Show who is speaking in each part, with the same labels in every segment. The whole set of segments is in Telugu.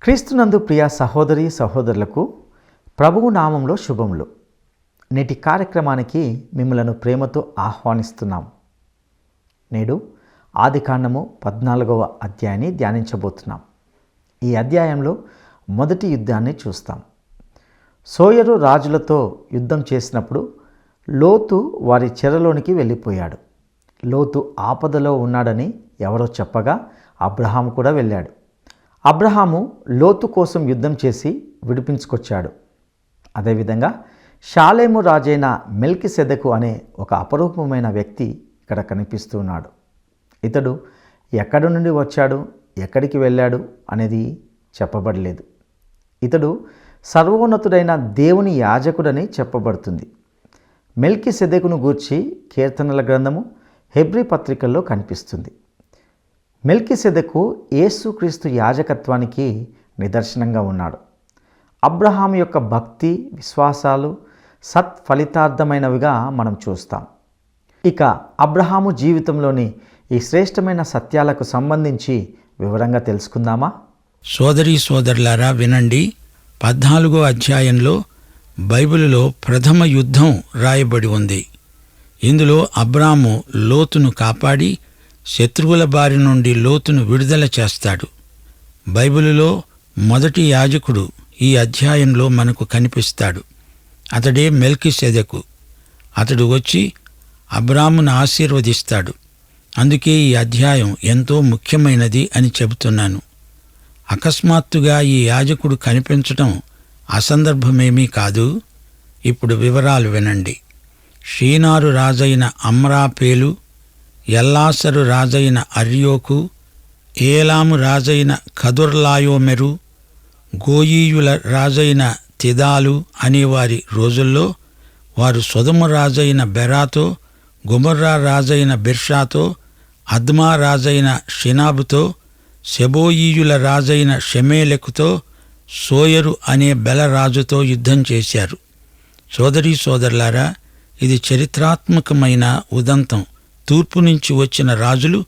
Speaker 1: క్రీస్తునందు ప్రియ సహోదరి సహోదరులకు ప్రభువు నామంలో శుభములు. నేటి కార్యక్రమానికి మిమ్మలను ప్రేమతో ఆహ్వానిస్తున్నాం. నేడు ఆదికాండము 14వ అధ్యాయాన్ని ధ్యానించబోతున్నాం. ఈ అధ్యాయంలో మొదటి యుద్ధాన్ని చూస్తాం. సోయరు రాజులతో యుద్ధం చేసినప్పుడు లోతు వారి చెరలోనికి వెళ్ళిపోయాడు. లోతు ఆపదలో ఉన్నాడని ఎవరో చెప్పగా అబ్రహాము కూడా వెళ్ళాడు. అబ్రహాము లోతు కోసం యుద్ధం చేసి విడిపించుకొచ్చాడు. అదేవిధంగా షాలేము రాజైన మెల్కిసెదెకు అనే ఒక అపరూపమైన వ్యక్తి ఇక్కడ కనిపిస్తున్నాడు. ఇతడు ఎక్కడి నుండి వచ్చాడు, ఎక్కడికి వెళ్ళాడు అనేది చెప్పబడలేదు. ఇతడు సర్వోన్నతుడైన దేవుని యాజకుడని చెప్పబడుతుంది. మెల్కిసెదెకును గూర్చి కీర్తనల గ్రంథము, హెబ్రీ పత్రికల్లో కనిపిస్తుంది. మెల్కిసెదెకు యేసుక్రీస్తు యాజకత్వానికి నిదర్శనంగా ఉన్నాడు. అబ్రహాం యొక్క భక్తి, విశ్వాసాలు సత్ఫలితార్థమైనవిగా మనం చూస్తాం. ఇక అబ్రహాము జీవితంలోని ఈ శ్రేష్టమైన సత్యాలకు సంబంధించి వివరంగా తెలుసుకుందామా?
Speaker 2: సోదరీ సోదరులారా వినండి. 14వ అధ్యాయంలో బైబిలులో ప్రథమ యుద్ధం రాయబడి ఉంది. ఇందులో అబ్రాము లోతును కాపాడి శత్రువుల బారి నుండి లోతును విడుదల చేస్తాడు. బైబిలులో మొదటి యాజకుడు ఈ అధ్యాయంలో మనకు కనిపిస్తాడు. అతడే మెల్కిసెదెకు. అతడు వచ్చి అబ్రామును ఆశీర్వదిస్తాడు. అందుకే ఈ అధ్యాయం ఎంతో ముఖ్యమైనది అని చెబుతున్నాను. అకస్మాత్తుగా ఈ యాజకుడు కనిపించటం అసందర్భమేమీ కాదు. ఇప్పుడు వివరాలు వినండి. షీనారు రాజైన అమ్రాపేలు, ఎల్లాసరు రాజైన అర్యోకు, ఏలాము రాజైన కదుర్లాయోమెరు, గోయీయుల రాజైన తిదాలు అనేవారి రోజుల్లో వారు సొదొమ రాజైన బెరాతో, గొమొర్రా రాజైన బిర్షాతో, అద్మా రాజైన షినాబుతో, సెబోయీయుల రాజైన షెమేలెకుతో, సోయరు అనే బెలరాజుతో యుద్ధం చేశారు. సోదరీ సోదరులారా, ఇది చరిత్రాత్మకమైన ఉదంతం. తూర్పు నుంచి వచ్చిన రాజులు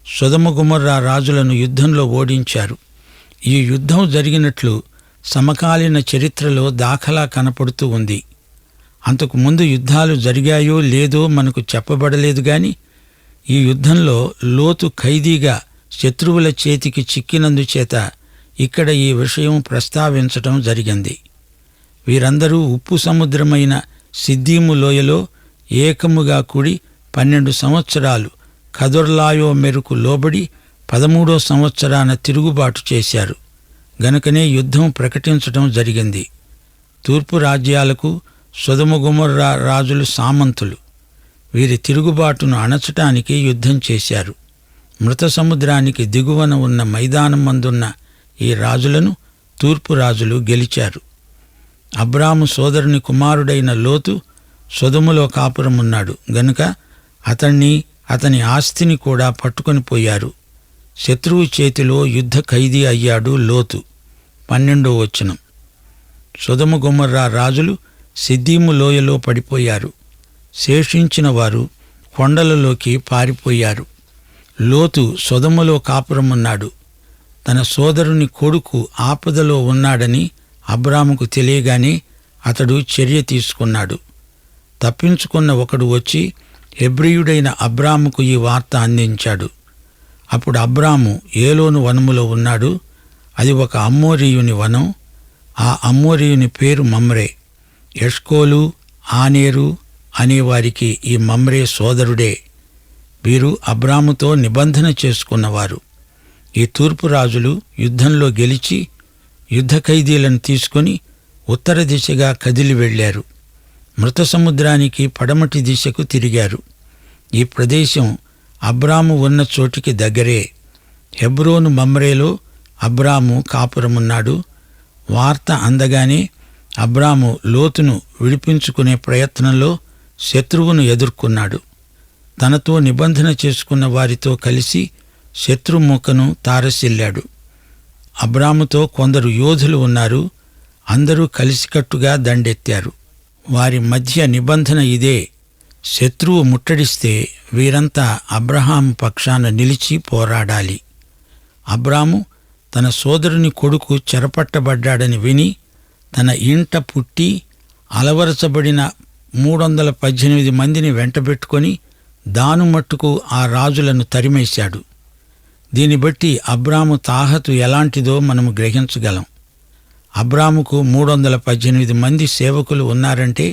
Speaker 2: సొదొమ గొమొర్రా రాజులను యుద్ధంలో ఓడించారు. ఈ యుద్ధం జరిగినట్లు సమకాలీన చరిత్రలో దాఖలా కనపడుతూ ఉంది. అంతకు ముందు యుద్ధాలు జరిగాయో లేదో మనకు చెప్పబడలేదు గాని ఈ యుద్ధంలో లోతు ఖైదీగా శత్రువుల చేతికి చిక్కినందుచేత ఇక్కడ ఈ విషయం ప్రస్తావించటం జరిగింది. వీరందరూ ఉప్పు సముద్రమైన సిద్దీము లోయలో ఏకముగా కూడి 12 సంవత్సరాలు కదుర్లాయోమెరుకు లోబడి 13వ సంవత్సరాన తిరుగుబాటు చేశారు. గనుకనే యుద్ధం ప్రకటించటం జరిగింది. తూర్పు రాజ్యాలకు సొదొమ గొమొర్రా రాజులు సామంతులు. వీరి తిరుగుబాటును అణచటానికి యుద్ధం చేశారు. మృత సముద్రానికి దిగువన ఉన్న మైదానం మందున్న ఈ రాజులను తూర్పు రాజులు గెలిచారు. అబ్రాము సోదరుని కుమారుడైన లోతు సొదొమలో కాపురమున్నాడు గనుక అతణ్ణి, అతని ఆస్తిని కూడా పట్టుకొని పోయారు. శత్రువు చేతిలో యుద్ధ ఖైదీ అయ్యాడు లోతు. 12వ వచనం. సొదొమ గొమొర్రా రాజులు సిద్దీము లోయలో పడిపోయారు. శేషించిన వారు కొండలలోకి పారిపోయారు. లోతు సొదొమలో కాపురమున్నాడు. తన సోదరుని కొడుకు ఆపదలో ఉన్నాడని అబ్రాముకు తెలియగానే అతడు చర్య తీసుకున్నాడు. తప్పించుకున్న ఒకడు వచ్చి హెబ్రీయుడైన అబ్రాముకు ఈ వార్త అందించాడు. అప్పుడు అబ్రాము ఏలోను వనములో ఉన్నాడు. అది ఒక అమ్మోరీయుని వనం. ఆ అమ్మోరీయుని పేరు మమ్రే. ఎష్కోలు, ఆనేరు అనేవారికి ఈ మమ్రే సోదరుడే. వీరు అబ్రాముతో నిబంధన చేసుకున్నవారు. ఈ తూర్పు రాజులు యుద్ధంలో గెలిచి యుద్ధ ఖైదీలను తీసుకుని ఉత్తర దిశగా కదిలి వెళ్లారు. మృత సముద్రానికి పడమటి దిశకు తిరిగారు. ఈ ప్రదేశం అబ్రాము ఉన్న చోటికి దగ్గరే. హెబ్రోను మమ్రేలో అబ్రాము కాపురమున్నాడు. వార్త అందగానే అబ్రాము లోతును విడిపించుకునే ప్రయత్నంలో శత్రువును ఎదుర్కొన్నాడు. తనతో నిబంధన చేసుకున్న వారితో కలిసి శత్రుముఖను తారసిల్లాడు. అబ్రాముతో కొందరు యోధులు ఉన్నారు. అందరూ కలిసికట్టుగా దండెత్తారు. వారి మధ్య నిబంధన ఇదే: శత్రువు ముట్టడిస్తే వీరంతా అబ్రహాము పక్షాన నిలిచి పోరాడాలి. అబ్రాము తన సోదరుని కొడుకు చెరపట్టబడ్డాడని విని తన ఇంట పుట్టి అలవరచబడిన 318 మందిని వెంటబెట్టుకొని దాను మట్టుకు ఆ రాజులను తరిమేశాడు. దీన్ని బట్టి అబ్రాము తాహతు ఎలాంటిదో మనము గ్రహించగలం. అబ్రాముకు 318 మంది సేవకులు ఉన్నారంటే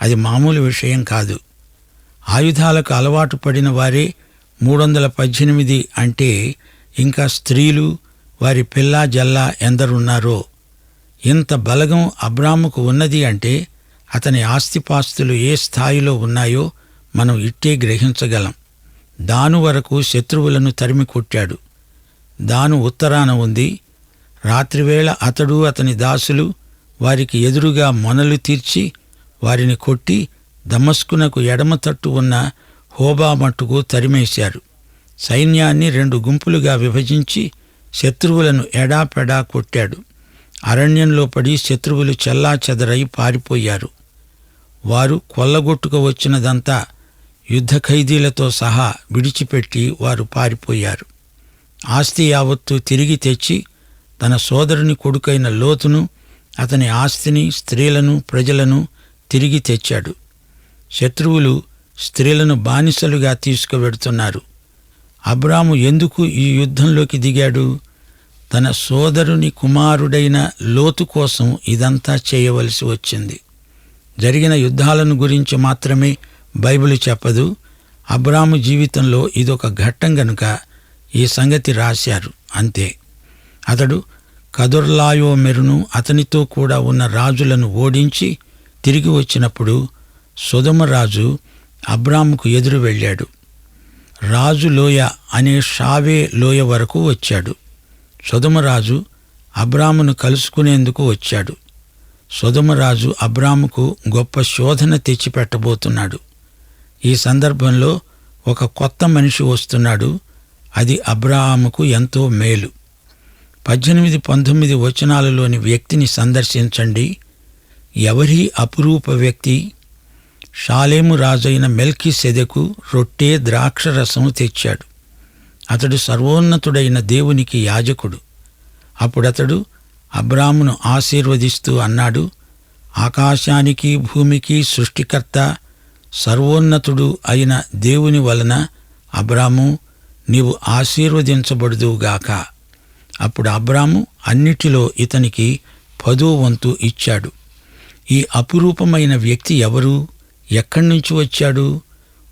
Speaker 2: అది మామూలు విషయం కాదు. ఆయుధాలకు అలవాటు పడిన వారే 318 అంటే ఇంకా స్త్రీలు, వారి పిల్లా జల్లా ఎందరున్నారో. ఇంత బలగం అబ్రాముకు ఉన్నది అంటే అతని ఆస్తిపాస్తులు ఏ స్థాయిలో ఉన్నాయో మనం ఇట్టే గ్రహించగలం. దాను వరకు శత్రువులను తరిమి కొట్టాడు. దాను ఉత్తరాన ఉంది. రాత్రివేళ అతడు అతని దాసులు వారికి ఎదురుగా మొనలు తీర్చి వారిని కొట్టి దమస్కునకు ఎడమ తట్టు ఉన్న హోబా మట్టుకు తరిమేశారు. సైన్యాన్ని 2 గుంపులుగా విభజించి శత్రువులను ఎడాపెడా కొట్టాడు. అరణ్యంలో పడి శత్రువులు చెల్లాచెదరై పారిపోయారు. వారు కొల్లగొట్టుకు వచ్చినదంతా యుద్ధ ఖైదీలతో సహా విడిచిపెట్టి వారు పారిపోయారు. ఆస్తి యావత్తు తిరిగి తెచ్చి తన సోదరుని కొడుకైన లోతును, అతని ఆస్తిని, స్త్రీలను, ప్రజలను తిరిగి తెచ్చాడు. శత్రువులు స్త్రీలను బానిసలుగా తీసుకువెడుతున్నారు. అబ్రాము ఎందుకు ఈ యుద్ధంలోకి దిగాడు? తన సోదరుని కుమారుడైన లోతు కోసం ఇదంతా చేయవలసి వచ్చింది. జరిగిన యుద్ధాలను గురించి మాత్రమే బైబిలు చెప్పదు. అబ్రాము జీవితంలో ఇదొక ఘట్టం గనుక ఈ సంగతి రాశారు అంతే. అతడు కదొర్లాయోమెరును అతనితో కూడా ఉన్న రాజులను ఓడించి తిరిగి వచ్చినప్పుడు సొదొమరాజు అబ్రాముకు ఎదురు వెళ్ళాడు. రాజు లోయ అనే షావే లోయ వరకు వచ్చాడు. సొదొమరాజు అబ్రామును కలుసుకునేందుకు వచ్చాడు. సొదొమరాజు అబ్రాముకు గొప్ప శోధన తెచ్చిపెట్టబోతున్నాడు. ఈ సందర్భంలో ఒక కొత్త మనిషి వస్తున్నాడు. అది అబ్రాహాముకు ఎంతో మేలు. 18-19 వచనాలలోని వ్యక్తిని సందర్శించండి. ఎవరి అపురూప వ్యక్తి? షాలేము రాజైన మెల్కీసెదెకు రొట్టె, ద్రాక్షరసం తెచ్చాడు. అతడు సర్వోన్నతుడైన దేవునికి యాజకుడు. అప్పుడతడు అబ్రామును ఆశీర్వదిస్తూ అన్నాడు, ఆకాశానికి భూమికి సృష్టికర్త సర్వోన్నతుడు అయిన దేవుని వలన అబ్రాము నీవు ఆశీర్వదించబడుదువుగాక. అప్పుడు అబ్రాము అన్నిటిలో ఇతనికి 10వ వంతు ఇచ్చాడు. ఈ అపురూపమైన వ్యక్తి ఎవరు? ఎక్కడ్నుంచి వచ్చాడు?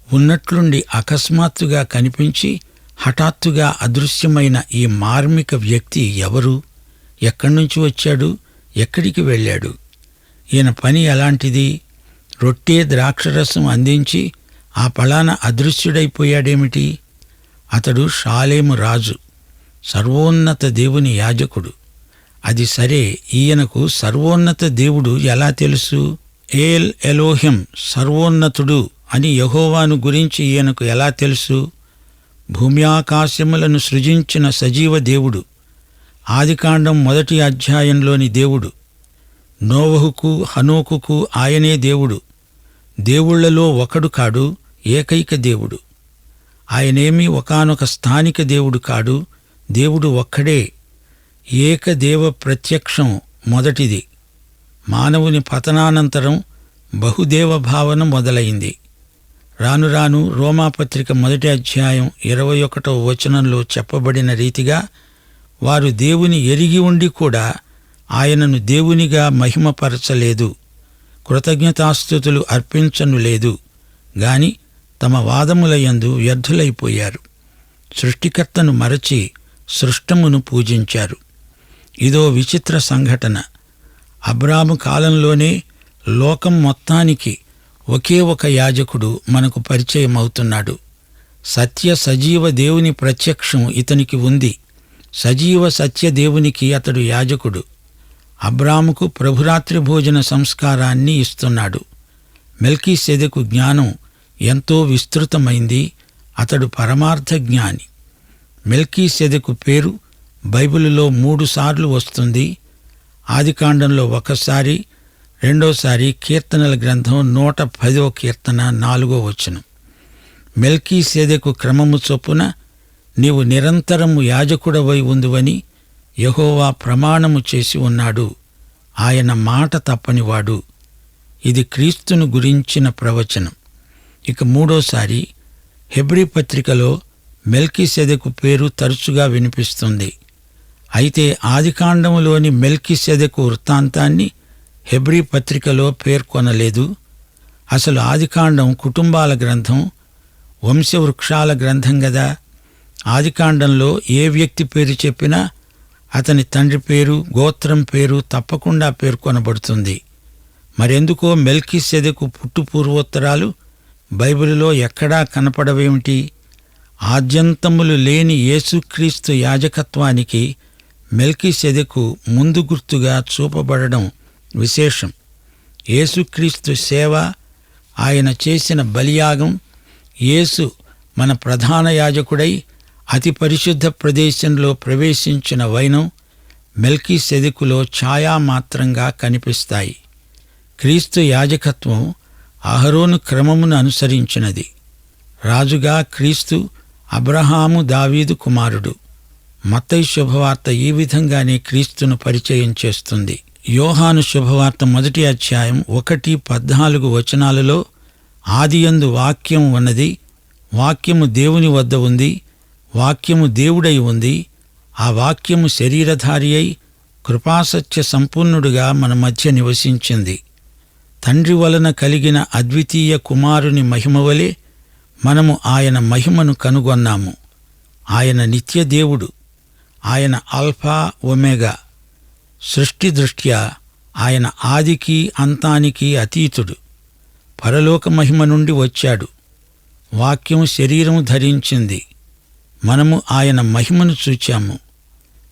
Speaker 2: ఉన్నట్లుండి అకస్మాత్తుగా కనిపించి హఠాత్తుగా అదృశ్యమైన ఈ మార్మిక వ్యక్తి ఎవరు? ఎక్కడ్నుంచి వచ్చాడు? ఎక్కడికి వెళ్ళాడు? ఈయన పని ఎలాంటిది? రొట్టె, ద్రాక్షరసం అందించి ఆ పళాన అదృశ్యుడైపోయాడేమిటి? అతడు షాలేము రాజు, సర్వోన్నత దేవుని యాజకుడు. అది సరే, ఈయనకు సర్వోన్నత దేవుడు ఎలా తెలుసు? ఏల్ ఎలోహిం, సర్వోన్నతుడు అని యెహోవాను గురించి ఈయనకు ఎలా తెలుసు? భూమి ఆకాశములను సృజించిన సజీవ దేవుడు, ఆదికాండం 1వ అధ్యాయంలోని దేవుడు. నోవహుకు, హనోకుకు ఆయనే దేవుడు. దేవుళ్లలో ఒకడు కాడు, ఏకైక దేవుడు. ఆయనేమీ ఒకానొక స్థానిక దేవుడు కాడు. దేవుడు ఒక్కడే. ఏకదేవ ప్రత్యక్షం మొదటిది. మానవుని పతనానంతరం బహుదేవ భావన మొదలైంది. రాను రాను రోమాపత్రిక 1వ అధ్యాయం 21వ వచనంలో చెప్పబడిన రీతిగా వారు దేవుని ఎరిగి ఉండి కూడా ఆయనను దేవునిగా మహిమపరచలేదు, కృతజ్ఞతాస్తుతులు అర్పించను లేదు గాని తమ వాదములయందు వ్యర్థులైపోయారు. సృష్టికర్తను మరచి సృష్టమును పూజించారు. ఇదో విచిత్ర సంఘటన. అబ్రాము కాలంలోనే లోకం మొత్తానికి ఒకే ఒక యాజకుడు మనకు పరిచయమవుతున్నాడు. సత్య సజీవ దేవుని ప్రత్యక్షం ఇతనికి ఉంది. సజీవ సత్య దేవునికి అతడు యాజకుడు. అబ్రాముకు ప్రభురాత్రి భోజన సంస్కారాన్ని ఇస్తున్నాడు. మెల్కీసెదెకు జ్ఞానం ఎంతో విస్తృతమైంది. అతడు పరమార్థ జ్ఞాని. మెల్కీసెదెకు పేరు బైబిలులో 3 సార్లు వస్తుంది. ఆదికాండంలో ఒకసారి, రెండోసారి కీర్తనల గ్రంథం 110వ కీర్తన 4వ వచనం. మెల్కీసెదెకు క్రమము చొప్పున నీవు నిరంతరము యాజకుడవై ఉందువని యెహోవా ప్రమాణము చేసి ఉన్నాడు, ఆయన మాట తప్పనివాడు. ఇది క్రీస్తును గురించిన ప్రవచనం. ఇక మూడోసారి హెబ్రీ పత్రికలో మెల్కీసెదెకు పేరు తరచుగా వినిపిస్తుంది. అయితే ఆదికాండములోని మెల్కీసెదెకు వృత్తాంతాన్ని హెబ్రీ పత్రికలో పేర్కొనలేదు. అసలు ఆదికాండం కుటుంబాల గ్రంథం, వంశవృక్షాల గ్రంథం గదా. ఆదికాండంలో ఏ వ్యక్తి పేరు చెప్పినా అతని తండ్రి పేరు, గోత్రం పేరు తప్పకుండా పేర్కొనబడుతుంది. మరెందుకో మెల్కీసెదెకు పుట్టు పూర్వోత్తరాలు బైబిలులో ఎక్కడా కనపడవేమిటి? ఆద్యంతములు లేని యేసుక్రీస్తు యాజకత్వానికి మెల్కీసెదెకు ముందు గుర్తుగా చూపబడడం విశేషం. యేసుక్రీస్తు సేవ, ఆయన చేసిన బలియాగం, యేసు మన ప్రధాన యాజకుడై అతి పరిశుద్ధ ప్రదేశంలో ప్రవేశించిన వైనం మెల్కీసెదెకులో ఛాయామాత్రంగా కనిపిస్తాయి. క్రీస్తు యాజకత్వం అహరోను క్రమమును అనుసరించినది. రాజుగా క్రీస్తు అబ్రహాము, దావీదు కుమారుడు. మత్తయి శుభవార్త ఈ విధంగానే క్రీస్తును పరిచయం చేస్తుంది. యోహాను శుభవార్త 1వ అధ్యాయం 1-14 వచనాలలో ఆదియందు వాక్యం ఉన్నది, వాక్యము దేవుని వద్ద ఉంది, వాక్యము దేవుడై ఉంది, ఆ వాక్యము శరీరధారి అయి కృపాసత్య సంపూర్ణుడుగా మన మధ్య నివసించింది. తండ్రి వలన కలిగిన అద్వితీయ కుమారుని మహిమవలే మనము ఆయన మహిమను కనుగొన్నాము. ఆయన నిత్య దేవుడు, ఆయన ఆల్ఫా ఒమేగా. సృష్టి దృష్ట్యా ఆయన ఆదికి అంతానికి అతీతుడు. పరలోక మహిమ నుండి వచ్చాడు. వాక్యం శరీరం ధరించింది. మనము ఆయన మహిమను చూచాము.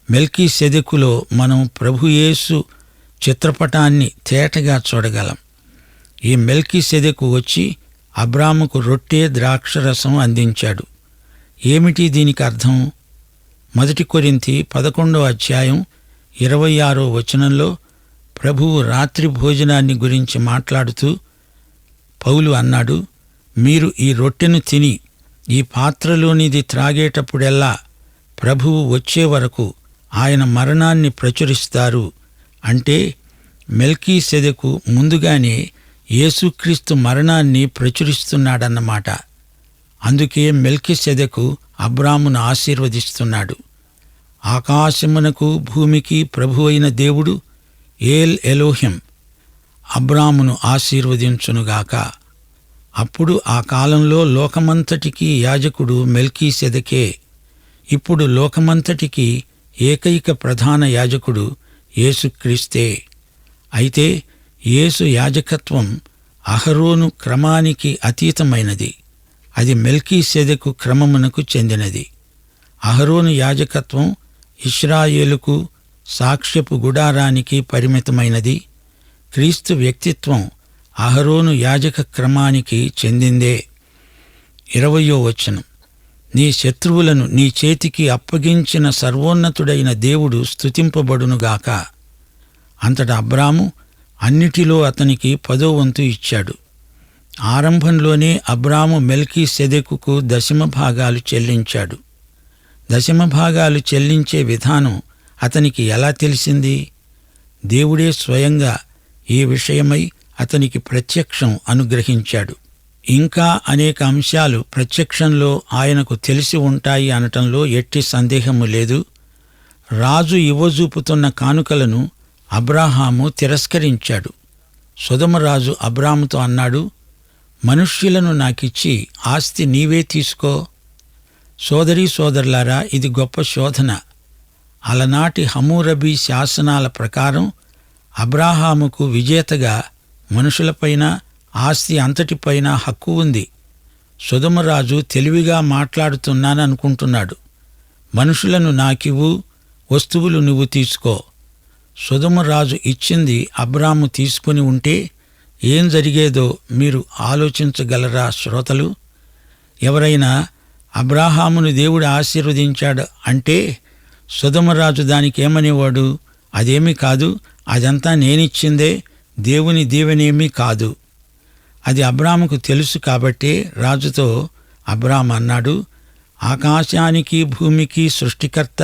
Speaker 2: మెల్కీసెదెకులో మనం ప్రభుయేసు చిత్రపటాన్ని తేటగా చూడగలం. ఈ మెల్కీసెదెకు వచ్చి అబ్రాముకు రొట్టె, ద్రాక్షరసం అందించాడు. ఏమిటి దీనికి అర్థం? 1 కొరింథీ 11వ అధ్యాయం 26వ వచనంలో ప్రభువు రాత్రి భోజనాన్ని గురించి మాట్లాడుతూ పౌలు అన్నాడు, మీరు ఈ రొట్టెను తిని ఈ పాత్రలోనిది త్రాగేటప్పుడెల్లా ప్రభువు వచ్చే వరకు ఆయన మరణాన్ని ప్రచురిస్తారు. అంటే మెల్కీసెదెకు ముందుగానే యేసుక్రీస్తు మరణాన్ని ప్రచురిస్తున్నాడన్నమాట. అందుకే మెల్కీసెదెకు అబ్రామును ఆశీర్వదిస్తున్నాడు. ఆకాశమునకు భూమికి ప్రభువైన దేవుడు ఏల్ ఎలోహిం అబ్రామును ఆశీర్వదించునుగాక. అప్పుడు ఆ కాలంలో లోకమంతటికీ యాజకుడు మెల్కీసెదెకే. ఇప్పుడు లోకమంతటికీ ఏకైక ప్రధాన యాజకుడు యేసుక్రీస్తే. అయితే యేసు యాజకత్వం అహరోను క్రమానికి అతీతమైనది. అది మెల్కీసెదెకు క్రమమునకు చెందినది. అహరోను యాజకత్వం ఇశ్రాయేలుకు, సాక్ష్యపు గుడారానికి పరిమితమైనది. క్రీస్తు వ్యక్తిత్వం అహరోను యాజక క్రమానికి చెందిందే. 20వ వచనం, నీ శత్రువులను నీ చేతికి అప్పగించిన సర్వోన్నతుడైన దేవుడు స్తుతింపబడునుగాక. అంతటా అబ్రాము అన్నిటిలో అతనికి 10వ వంతు ఇచ్చాడు. ఆరంభంలోనే అబ్రాము మెల్కీసెదెకుకు 10వ భాగాలు చెల్లించాడు. 10వ భాగాలు చెల్లించే విధానం అతనికి ఎలా తెలిసింది? దేవుడే స్వయంగా ఈ విషయమై అతనికి ప్రత్యక్షం అనుగ్రహించాడు. ఇంకా అనేక అంశాలు ప్రత్యక్షంలో ఆయనకు తెలిసి ఉంటాయి అనటంలో ఎట్టి సందేహము లేదు. రాజు ఇవ్వజూపుతున్న కానుకలను అబ్రాహాము తిరస్కరించాడు. సొదొమరాజు అబ్రాముతో అన్నాడు, మనుష్యులను నాకిచ్చి ఆస్తి నీవే తీసుకో. సోదరీ సోదరులారా, ఇది గొప్ప శోధన. అలనాటి హమ్మూరబీ శాసనాల ప్రకారం అబ్రాహాముకు విజేతగా మనుషులపైన, ఆస్తి అంతటిపైన హక్కు ఉంది. సొదొమరాజు తెలివిగా మాట్లాడుతున్నాననుకుంటున్నాడు. మనుషులను నాకివ్వు, వస్తువులు నువ్వు తీసుకో. సొదొమరాజు ఇచ్చింది అబ్రాము తీసుకుని ఉంటే ఏం జరిగేదో మీరు ఆలోచించగలరా శ్రోతలు? ఎవరైనా అబ్రాహామును దేవుడు ఆశీర్వదించాడు అంటే సొదొమరాజు దానికేమనేవాడు? అదేమీ కాదు, అదంతా నేనిచ్చిందే, దేవుని దీవెనేమీ కాదు. అది అబ్రాముకు తెలుసు కాబట్టే రాజుతో అబ్రాము అన్నాడు, ఆకాశానికి భూమికి సృష్టికర్త,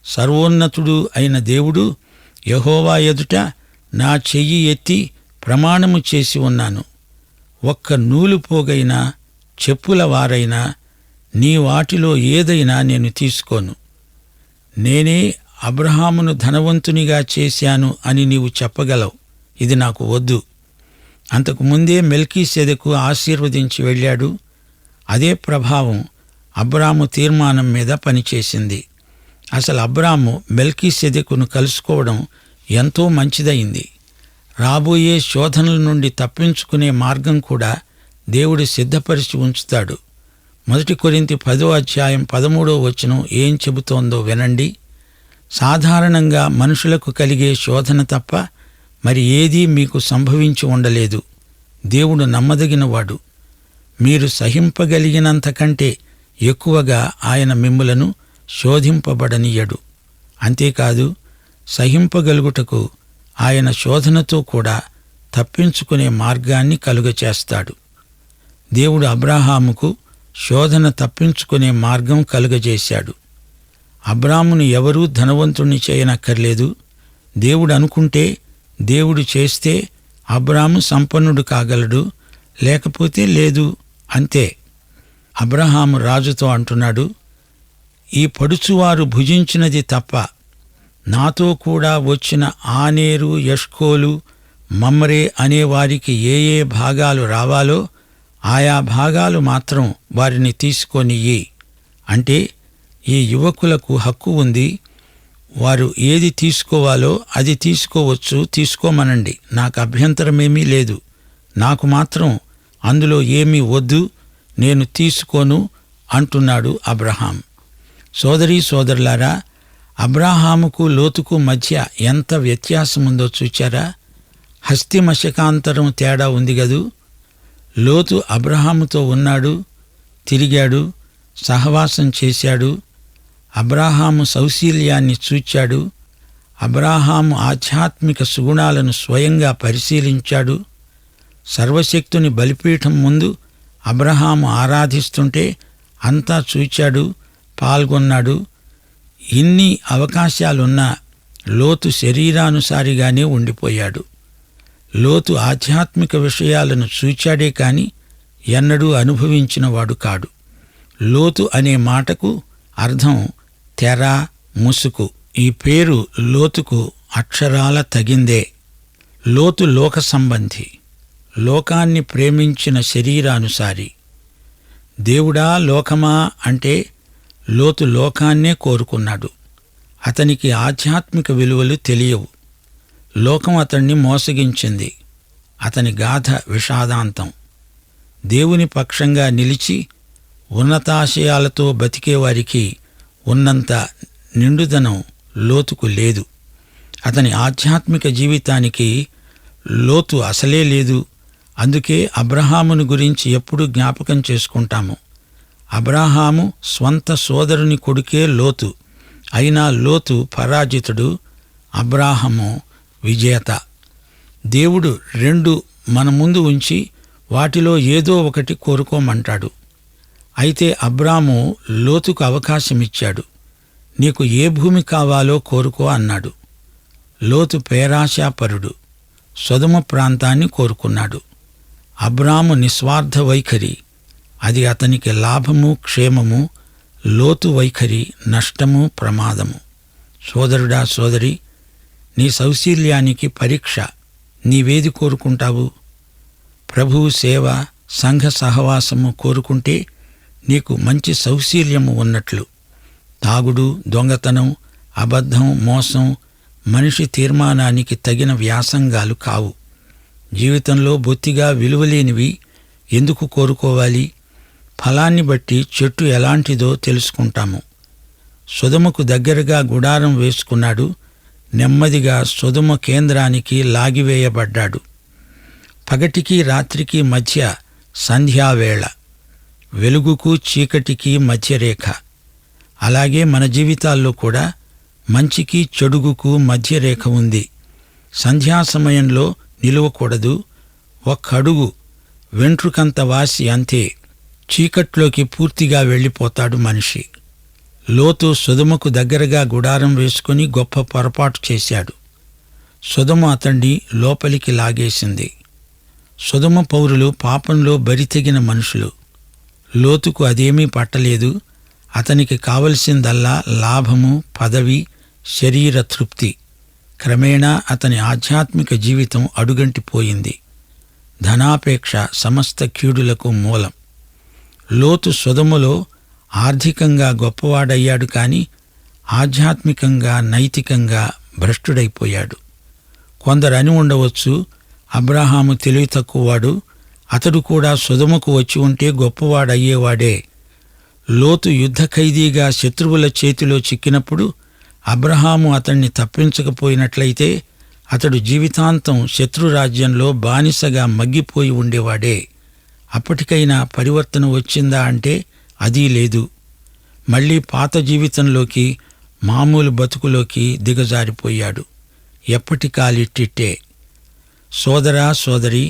Speaker 2: సర్వోన్నతుడు అయిన దేవుడు యెహోవా ఎదుట నా చెయ్యి ఎత్తి ప్రమాణము చేసి ఉన్నాను. ఒక్క నూలు పోగైనా చెప్పుల వారైనా నీ వాటిలో ఏదైనా నేను తీసుకోను. నేనే అబ్రహామును ధనవంతునిగా చేశాను అని నీవు చెప్పగలవు. ఇది నాకు వద్దు. అంతకుముందే మెల్కీసెదెకు ఆశీర్వదించి వెళ్ళాడు. అదే ప్రభావం అబ్రాము తీర్మానం మీద పనిచేసింది. అసలు అబ్రాము మెల్కీసెదెకును కలుసుకోవడం ఎంతో మంచిదయింది. రాబోయే శోధనల నుండి తప్పించుకునే మార్గం కూడా దేవుడు సిద్ధపరిచి ఉంచుతాడు. 1 కొరింథీ 10:13 ఏం చెబుతోందో వినండి. సాధారణంగా మనుషులకు కలిగే శోధన తప్ప మరి ఏదీ మీకు సంభవించి ఉండలేదు. దేవుడు నమ్మదగినవాడు. మీరు సహింపగలిగినంతకంటే ఎక్కువగా ఆయన మిమ్ములను శోధింపబడనీయడు. అంతేకాదు, సహింపగలుగుటకు ఆయన శోధనతో కూడా తప్పించుకునే మార్గాన్ని కలుగచేస్తాడు. దేవుడు అబ్రాహాముకు శోధన తప్పించుకునే మార్గం కలుగజేశాడు. అబ్రామును ఎవరూ ధనవంతుణ్ణి చేయనక్కర్లేదు. దేవుడు అనుకుంటే, దేవుడు చేస్తే అబ్రాము సంపన్నుడు కాగలడు, లేకపోతే లేదు, అంతే. అబ్రహాము రాజుతో అంటున్నాడు, ఈ పడుచువారు భుజించినది తప్ప నాతో కూడా వచ్చిన ఆనేరు, ఎష్కోలు, మమ్రే అనే వారికి ఏ ఏ భాగాలు రావాలో ఆయా భాగాలు మాత్రం వారిని తీసుకొనియ్యి. అంటే ఈ యువకులకు హక్కు ఉంది. వారు ఏది తీసుకోవాలో అది తీసుకోవచ్చు, తీసుకోమనండి. నాకు అభ్యంతరమేమీ లేదు. నాకు మాత్రం అందులో ఏమీ వద్దు, నేను తీసుకోను అంటున్నాడు అబ్రహాం. సోదరీ సోదరులారా, అబ్రాహాముకు లోతుకు మధ్య ఎంత వ్యత్యాసముందో చూచారా? హస్తిమశకాంతరం తేడా ఉంది గదూ. లోతు అబ్రహాముతో ఉన్నాడు, తిరిగాడు, సహవాసం చేశాడు. అబ్రాహాము సౌశీల్యాన్ని చూచాడు. అబ్రాహాము ఆధ్యాత్మిక సుగుణాలను స్వయంగా పరిశీలించాడు. సర్వశక్తుని బలిపీఠం ముందు అబ్రహాము ఆరాధిస్తుంటే అంతా చూచాడు, పాల్గొన్నాడు. ఇన్ని అవకాశాలున్నా లోతు శరీరానుసారిగానే ఉండిపోయాడు. లోతు ఆధ్యాత్మిక విషయాలను చూచాడే కాని ఎన్నడూ అనుభవించినవాడు కాడు. లోతు అనే మాటకు అర్థం తెర, ముసుకు. ఈ పేరు లోతుకు అక్షరాల తగిందే. లోతు లోక సంబంధి, లోకాన్ని ప్రేమించిన శరీరానుసారి. దేవుడా లోకమా అంటే లోతు లోకాన్నే కోరుకున్నాడు. అతనికి ఆధ్యాత్మిక విలువలు తెలియవు. లోకం అతణ్ణి మోసగించింది. అతని గాథ విషాదాంతం. దేవుని పక్షంగా నిలిచి ఉన్నతాశయాలతో బతికేవారికి ఉన్నంత నిండుదనం లోతుకు లేదు. అతని ఆధ్యాత్మిక జీవితానికి లోతు అసలే లేదు. అందుకే అబ్రహామును గురించి ఎప్పుడూ జ్ఞాపకం చేసుకుంటాము. అబ్రహాము స్వంత సోదరుని కొడుకే లోతు. అయినా లోతు పరాజితుడు, అబ్రాహాము విజేత. దేవుడు 2 మన ముందు ఉంచి వాటిలో ఏదో ఒకటి కోరుకోమంటాడు. అయితే అబ్రాము లోతుకు అవకాశమిచ్చాడు. నీకు ఏ భూమి కావాలో కోరుకో అన్నాడు. లోతు పేరాశాపరుడు, సొదొమ ప్రాంతాన్ని కోరుకున్నాడు. అబ్రాము నిస్వార్థ వైఖరి, అది అతనికి లాభము, క్షేమము. లోతు వైఖరి నష్టము, ప్రమాదము. సోదరుడా, సోదరి, నీ సౌశీల్యానికి పరీక్ష. నీవేది కోరుకుంటావు? ప్రభువు సేవ, సంఘ సహవాసము కోరుకుంటే నీకు మంచి సౌశీల్యము ఉన్నట్లు. తాగుడు, దొంగతనం, అబద్ధం, మోసం మనిషి తీర్మానానికి తగిన వ్యాసంగాలు కావు. జీవితంలో బొత్తిగా విలువలేనివి ఎందుకు కోరుకోవాలి? ఫలాన్ని బట్టి చెట్టు ఎలాంటిదో తెలుసుకుంటాము. సొదొమకు దగ్గరగా గుడారం వేసుకున్నాడు. నెమ్మదిగా సొదొమ కేంద్రానికి లాగివేయబడ్డాడు. పగటికి రాత్రికి మధ్య సంధ్యావేళ, వెలుగుకు చీకటికి మధ్యరేఖ. అలాగే మన జీవితాల్లో కూడా మంచికి చెడుగుకు మధ్యరేఖ ఉంది. సంధ్యా సమయంలో నిలువకూడదు. ఒక్కడుగు వెంట్రుకంత వాసి అంతే. చీకట్లోకి పూర్తిగా వెళ్ళిపోతాడు మనిషి. లోతు సొదొమకు దగ్గరగా గుడారం వేసుకుని గొప్ప పొరపాటు చేశాడు. సొదొమ అతన్ని లోపలికి లాగేసింది. సొదొమ పౌరులు పాపంలో బరితెగిన మనుషులు. లోతుకు అదేమీ పట్టలేదు. అతనికి కావలసిందల్లా లాభము, పదవి, శరీర తృప్తి. క్రమేణా అతని ఆధ్యాత్మిక జీవితం అడుగంటిపోయింది. ధనాపేక్ష సమస్త కీడులకు మూలం. లోతు సొదొమలో ఆర్థికంగా గొప్పవాడయ్యాడు, కాని ఆధ్యాత్మికంగా, నైతికంగా భ్రష్టుడైపోయాడు. కొందరని ఉండవచ్చు, అబ్రాహాము తెలివి తక్కువవాడు, అతడు కూడా సొదొమకు వచ్చి ఉంటే గొప్పవాడయ్యేవాడే. లోతు యుద్ధ ఖైదీగా శత్రువుల చేతిలో చిక్కినప్పుడు అబ్రహాము అతణ్ణి తప్పించకపోయినట్లయితే అతడు జీవితాంతం శత్రురాజ్యంలో బానిసగా మగ్గిపోయి ఉండేవాడే. అప్పటికైనా పరివర్తన వచ్చిందా అంటే అదీ లేదు. మళ్లీ పాత జీవితంలోకి, మామూలు బతుకులోకి దిగజారిపోయాడు. ఎప్పటికాలిట్టిట్టే. సోదరా సోదరి,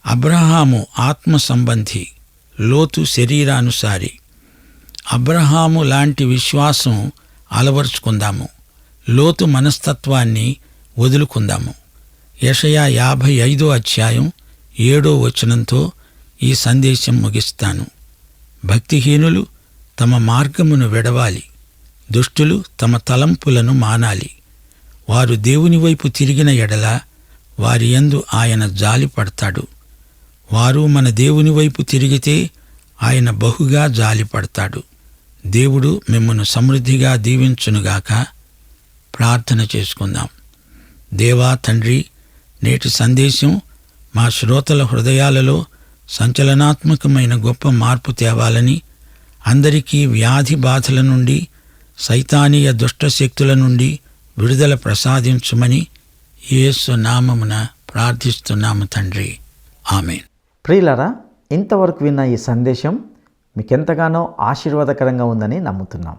Speaker 2: అబ్రహాము ఆత్మ సంబంధి, లోతు శరీరానుసారి. అబ్రహాము లాంటి విశ్వాసం అలవరుచుకుందాము. లోతు మనస్తత్వాన్ని వదులుకుందాము. యెషయా 55వ అధ్యాయం 7వ వచనంతో ఈ సందేశం ముగిస్తాను. భక్తిహీనులు తమ మార్గమును విడవాలి. దుష్టులు తమ తలంపులను మానాలి. వారు దేవుని వైపు తిరిగిన ఎడల వారి యందు ఆయన జాలిపడతాడు. వారు మన దేవుని వైపు తిరిగితే ఆయన బహుగా జాలిపడతాడు. దేవుడు మిమ్మను సమృద్ధిగా దీవించునుగాక. ప్రార్థన చేసుకుందాం. దేవా తండ్రి, నేటి సందేశం మా శ్రోతల హృదయాలలో సంచలనాత్మకమైన గొప్ప మార్పు తేవాలని, అందరికీ వ్యాధి బాధల నుండి, సైతానీయ దుష్టశక్తుల నుండి విడుదల ప్రసాదించుమని యేసు నామమున ప్రార్థిస్తున్నాము తండ్రి. ఆమేన్.
Speaker 1: ప్రియులారా, ఇంతవరకు విన్న ఈ సందేశం మీకెంతగానో ఆశీర్వాదకరంగా ఉందని నమ్ముతున్నాం.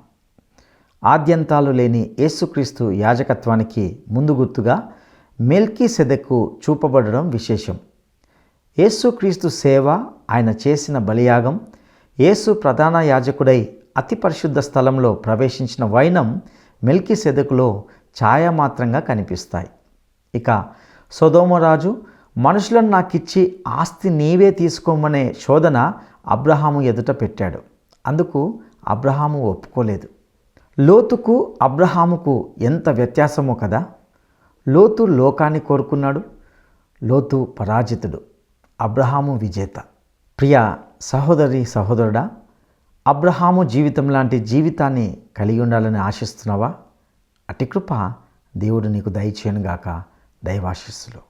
Speaker 1: ఆద్యంతాలు లేని యేసుక్రీస్తు యాజకత్వానికి ముందు గుర్తుగా మెల్కీసెదెకు చూపబడడం విశేషం. యేసుక్రీస్తు సేవ, ఆయన చేసిన బలియాగం, యేసు ప్రధాన యాజకుడై అతి పరిశుద్ధ స్థలంలో ప్రవేశించిన వైనం మెల్కీసెదెకులో ఛాయామాత్రంగా కనిపిస్తాయి. ఇక సొదొమరాజు మనుషులను నాకిచ్చి ఆస్తి నీవే తీసుకోమనే శోధన అబ్రహాము ఎదుట పెట్టాడు. అందుకు అబ్రహాము ఒప్పుకోలేదు. లోతుకు అబ్రహాముకు ఎంత వ్యత్యాసమో కదా. లోతు లోకాన్ని కోరుకున్నాడు. లోతు పరాజితుడు, అబ్రహాము విజేత. ప్రియ సహోదరి సహోదరుడా, అబ్రహాము జీవితం లాంటి జీవితాన్ని కలిగి ఉండాలని ఆశిస్తున్నావా? అటి కృప దేవుడు నీకు దయచేయనుగాక. దైవాశీస్సులు.